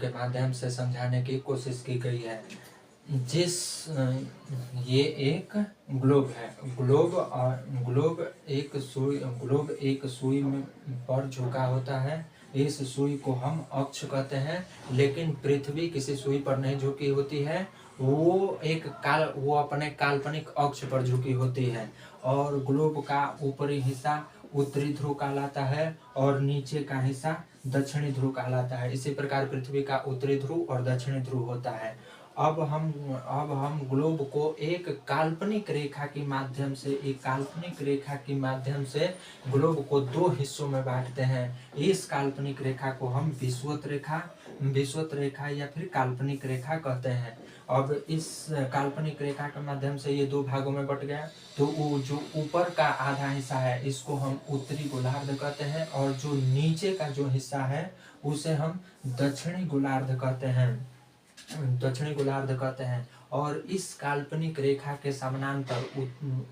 के माध्यम से समझाने की कोशिश की गई है। जिस ये एक ग्लोब है, ग्लोब एक सुई में पर झुका होता है। इस सुई को हम अक्ष कहते हैं, लेकिन पृथ्वी किसी सुई पर नहीं झुकी होती है, वो अपने काल्पनिक अक्ष पर झुकी होती है। और ग्लोब का ऊपरी हिस्सा उत्तरी ध्रुव कहलाता है और नीचे का हिस्सा दक्षिणी ध्रुव कहलाता है। इसी प्रकार पृथ्वी का उत्तरी ध्रुव और दक्षिणी ध्रुव होता है। अब हम ग्लोब को एक काल्पनिक रेखा की माध्यम से ग्लोब को दो हिस्सों में बांटते हैं। इस काल्पनिक रेखा को हम विषुवत रेखा या फिर काल्पनिक रेखा कहते हैं। अब इस काल्पनिक रेखा के माध्यम से ये दो भागों में बट गया। तो वो जो ऊपर का आधा हिस्सा है इसको हम उत्तरी गोलार्ध कहते हैं, और जो नीचे का जो हिस्सा है उसे हम दक्षिणी गोलार्ध कहते हैं। और इस काल्पनिक रेखा के समानांतर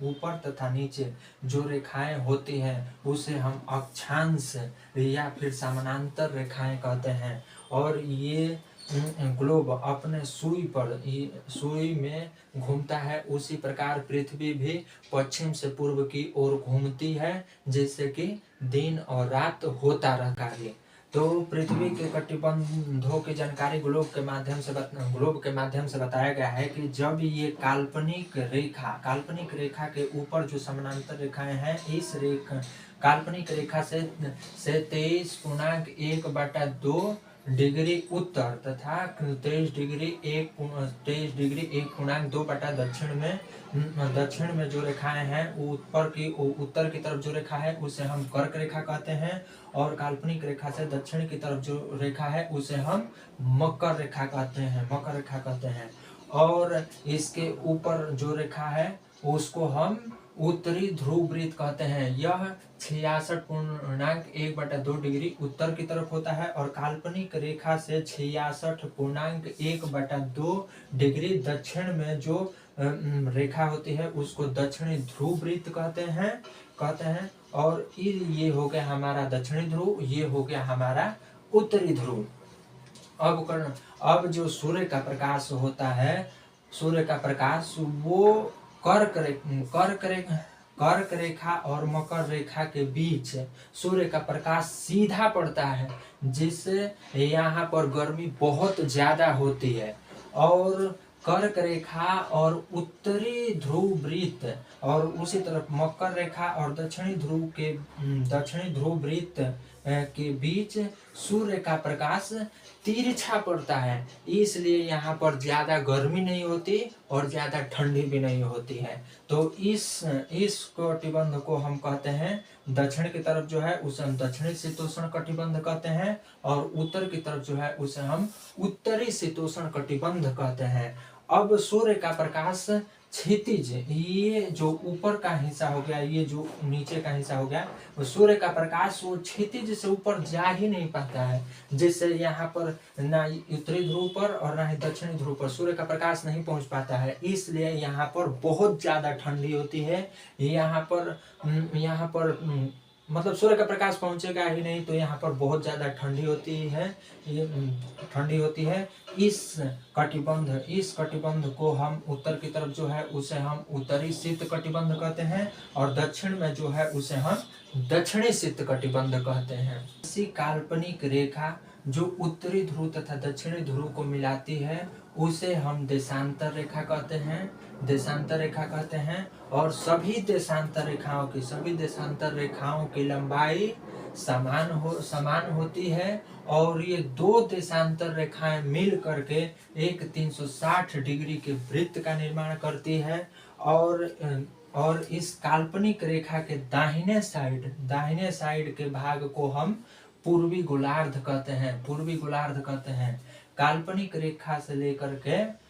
ऊपर तथा नीचे जो रेखाएं होती हैं उसे हम अक्षांश या फिर समानांतर रेखाएं कहते हैं। और ये ग्लोब अपने सुई में घूमता है। उसी प्रकार पृथ्वी भी पश्चिम से पूर्व की ओर घूमती है, जिससे कि दिन और रात होता रहता है। तो पृथ्वी के कटिबंधों की जानकारी ग्लोब के माध्यम से बताया गया है कि जब ये काल्पनिक रेखा के ऊपर जो समानांतर रेखाएं हैं, इस काल्पनिक रेखा से 23.1/2 डिग्री उत्तर तथा 23.1/2 दक्षिण में जो रेखाएं हैं, उत्तर की तरफ जो रेखा है उसे हम कर्क रेखा कहते हैं, और काल्पनिक रेखा से दक्षिण की तरफ जो रेखा है उसे हम मकर रेखा कहते हैं। और इसके ऊपर जो रेखा है उसको हम उत्तरी ध्रुव वृत्त कहते हैं। यह 66.1/2 डिग्री उत्तर की तरफ होता है, और काल्पनिक रेखा से 66.1/2 डिग्री दक्षिण में जो रेखा होती है उसको दक्षिणी ध्रुव वृत्त कहते हैं। और ये हो गया हमारा दक्षिणी ध्रुव, ये हो गया हमारा उत्तरी ध्रुव। अब जो सूर्य का प्रकाश होता है, वो कर्क रेखा और मकर रेखा के बीच सूर्य का प्रकाश सीधा पड़ता है, जिससे यहाँ पर गर्मी बहुत ज्यादा होती है। और कर्क रेखा और उत्तरी ध्रुव वृत्त और उसी तरफ मकर रेखा और दक्षिणी ध्रुव वृत्त के बीच सूर्य का प्रकाश तिरछा पड़ता है, इसलिए यहाँ पर ज्यादा गर्मी नहीं होती और ज्यादा ठंडी भी नहीं होती है। तो इस कटिबंध को हम कहते हैं, दक्षिण की तरफ जो है उसे हम दक्षिणी शीतोष्ण कटिबंध कहते हैं, और उत्तर की तरफ जो है उसे हम उत्तरी शीतोष्ण कटिबंध कहते हैं। अब सूर्य का प्रकाश क्षितिज, ये जो ऊपर का हिस्सा हो गया, ये जो नीचे का हिस्सा हो गया, सूर्य का प्रकाश वो क्षितिज से ऊपर जा ही नहीं पाता है, जिससे यहाँ पर ना उत्तरी ध्रुव पर और ना ही दक्षिणी ध्रुव पर सूर्य का प्रकाश नहीं पहुंच पाता है, इसलिए यहाँ पर बहुत ज्यादा ठंडी होती है। यहाँ पर मतलब सूर्य का प्रकाश पहुंचेगा ही नहीं, तो यहाँ पर बहुत ज्यादा ठंडी होती है। इस कटिबंध को हम उत्तर की तरफ जो है उसे हम उत्तरी शीत कटिबंध कहते हैं, और दक्षिण में जो है उसे हम दक्षिणी शीत कटिबंध कहते हैं। इसी काल्पनिक रेखा जो उत्तरी ध्रुव तथा दक्षिणी ध्रुव को मिलाती है उसे हम देशांतर रेखा कहते हैं। और सभी देशांतर रेखाओं की लंबाई समान होती है, और ये दो देशांतर रेखाएं मिल करके एक 360 डिग्री के वृत्त का निर्माण करती है। और इस काल्पनिक रेखा के दाहिने साइड के भाग को हम पूर्वी गोलार्ध कहते हैं। काल्पनिक रेखा से लेकर के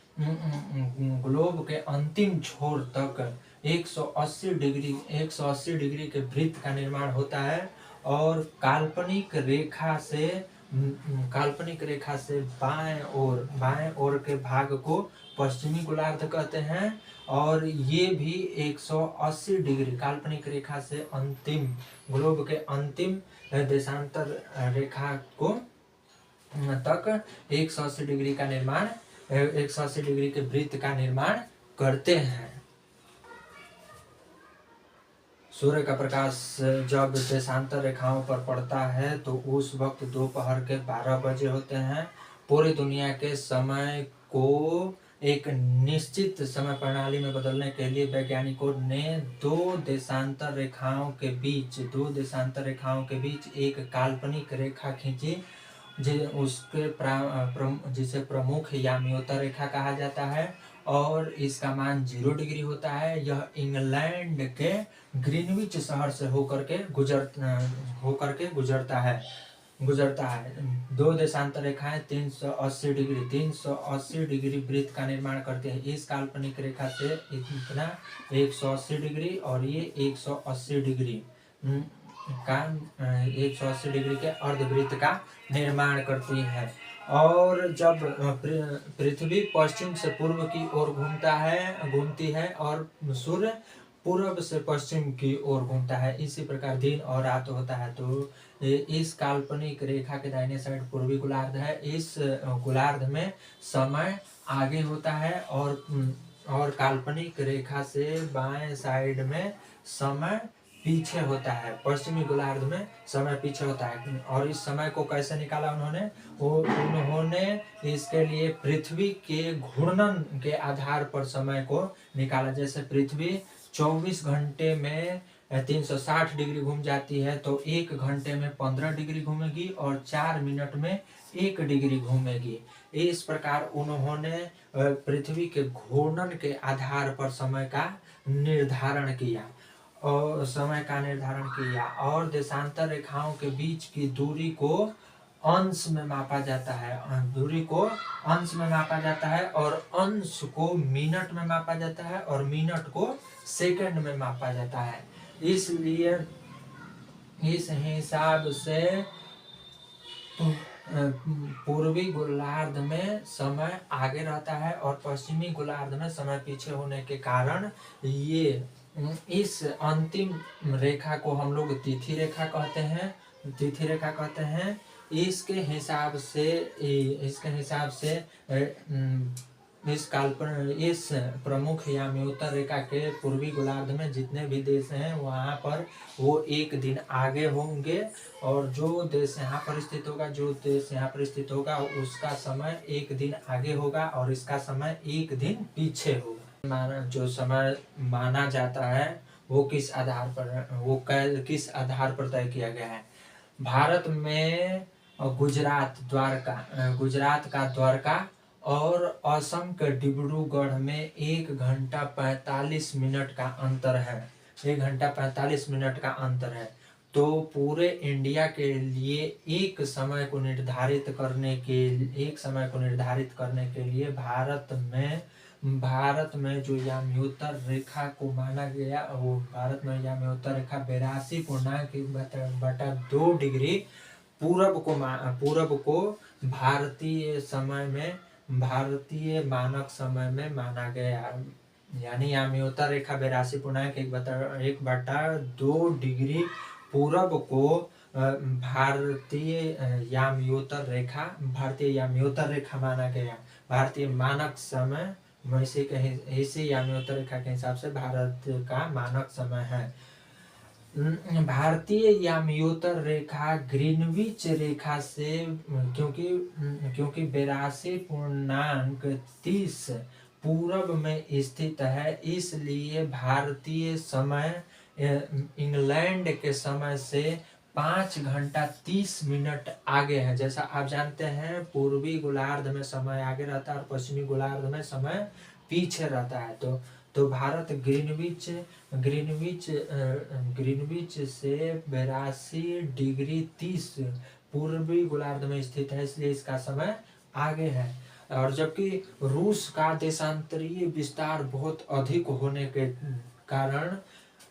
ग्लोब के अंतिम छोर तक 180 डिग्री के वृत्त का निर्माण होता है, और काल्पनिक रेखा से बाएं ओर के भाग को पश्चिमी गोलार्ध कहते हैं, और ये भी 180 डिग्री काल्पनिक रेखा से ग्लोब के अंतिम देशांतर रेखा को तक 180 डिग्री का निर्माण 180 डिग्री के वृत्त का निर्माण करते हैं। सूर्य का प्रकाश जब देशांतर रेखाओं पर पड़ता है तो उस वक्त दोपहर के 12 बजे होते हैं। पूरी दुनिया के समय को एक निश्चित समय प्रणाली में बदलने के लिए वैज्ञानिकों ने दो देशांतर रेखाओं के बीच एक काल्पनिक रेखा खींची जिसे प्रमुख याम्योत्तर रेखा कहा जाता है और इसका मान 0 डिग्री होता है। यह इंग्लैंड के ग्रीनविच शहर से होकर के गुजरता है। दो देशांतर रेखाएं 380 डिग्री वृत्त का निर्माण करते हैं। इस काल्पनिक रेखा से इतना 180 डिग्री और ये 180 डिग्री के अर्धवृत्त का निर्माण करती है। और जब पृथ्वी पश्चिम से पूर्व की ओर घूमती है और सूर्य पूर्व से पश्चिम की ओर घूमता है, इसी प्रकार दिन और रात होता है। तो इस काल्पनिक रेखा के दाहिने साइड पूर्वी गोलार्ध है। इस गोलार्ध में समय आगे होता है और काल्पनिक रेखा से बाएं साइड में समय पीछे होता है। पश्चिमी गोलार्ध में समय पीछे होता है। और इस समय को कैसे निकाला उन्होंने इसके लिए पृथ्वी के घूर्णन के आधार पर समय को निकाला। जैसे पृथ्वी 24 घंटे में 360 डिग्री घूम जाती है तो 1 घंटे में 15 डिग्री घूमेगी और 4 मिनट में 1 डिग्री घूमेगी। इस प्रकार उन्होंने पृथ्वी के घूर्णन के आधार पर समय का निर्धारण किया और देशांतर रेखाओं के बीच की दूरी को अंश में मापा जाता है। और अंश को मिनट में मापा जाता है और मिनट को सेकंड में मापा जाता है। इसलिए इस हिसाब से पूर्वी गोलार्ध में समय आगे रहता है और पश्चिमी गोलार्ध में समय पीछे होने के कारण ये इस अंतिम रेखा को हम लोग तिथि रेखा कहते हैं। इसके हिसाब से इस प्रमुख याम्योत्तर रेखा के पूर्वी गोलार्ध में जितने भी देश हैं वहाँ पर वो 1 दिन आगे होंगे और जो देश यहाँ पर स्थित होगा उसका समय 1 दिन आगे होगा और इसका समय 1 दिन पीछे होगा। जो समय माना जाता है वो किस आधार पर तय किया गया है? भारत में गुजरात का द्वारका और असम के डिब्रूगढ़ में 1 घंटा 45 मिनट का अंतर है। 1 घंटा 45 मिनट का अंतर है। तो पूरे इंडिया के लिए एक समय को निर्धारित करने के लिए भारत में जो याम्योत्तर रेखा को माना गया वो भारत में याम्योत्तर रेखा 82.2 डिग्री पूरब को भारतीय मानक समय में माना गया। यानी याम्योत्तर रेखा 82.1/2 डिग्री पूरब को भारतीय याम्योत्तर रेखा माना गया। भारतीय मानक समय ऐसे याम्योत्तर रेखा के हिसाब से भारत का मानक समय है। भारतीय याम्योत्तर रेखा ग्रीनविच रेखा से क्योंकि 82.30 पूरब में स्थित है, इसलिए भारतीय समय इंग्लैंड के समय से 5 घंटा 30 मिनट आगे है। जैसा आप जानते हैं पूर्वी गोलार्ध में समय आगे रहता है और पश्चिमी गोलार्ध में समय पीछे रहता है। तो भारत ग्रीनविच से 82.30 पूर्वी गोलार्ध में स्थित है, इसलिए इसका समय आगे है। और जबकि रूस का देशांतरीय विस्तार बहुत अधिक होने के कारण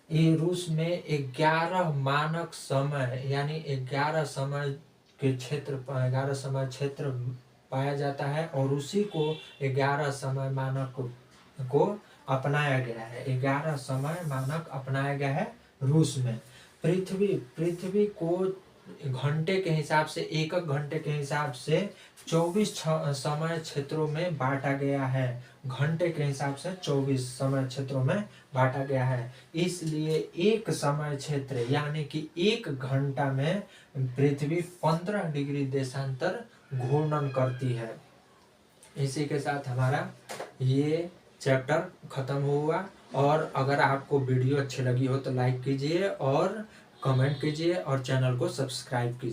ये रूस में 11 मानक समय यानी 11 समय क्षेत्र पाया जाता है और उसी को 11 समय मानक को अपनाया गया है। 11 समय मानक अपनाया गया है रूस में। पृथ्वी को घंटे के हिसाब से, एक एक घंटे के हिसाब से 24 समय क्षेत्रों में बांटा गया है। घंटे के हिसाब से 24 समय क्षेत्रों में बांटा गया है। इसलिए एक समय क्षेत्र यानी कि 1 घंटा में पृथ्वी 15 डिग्री देशांतर घूर्णन करती है। इसी के साथ हमारा ये चैप्टर खत्म हुआ। और अगर आपको वीडियो अच्छी लगी हो तो लाइक कीजिए और कमेंट कीजिए और चैनल को सब्सक्राइब कीजिए।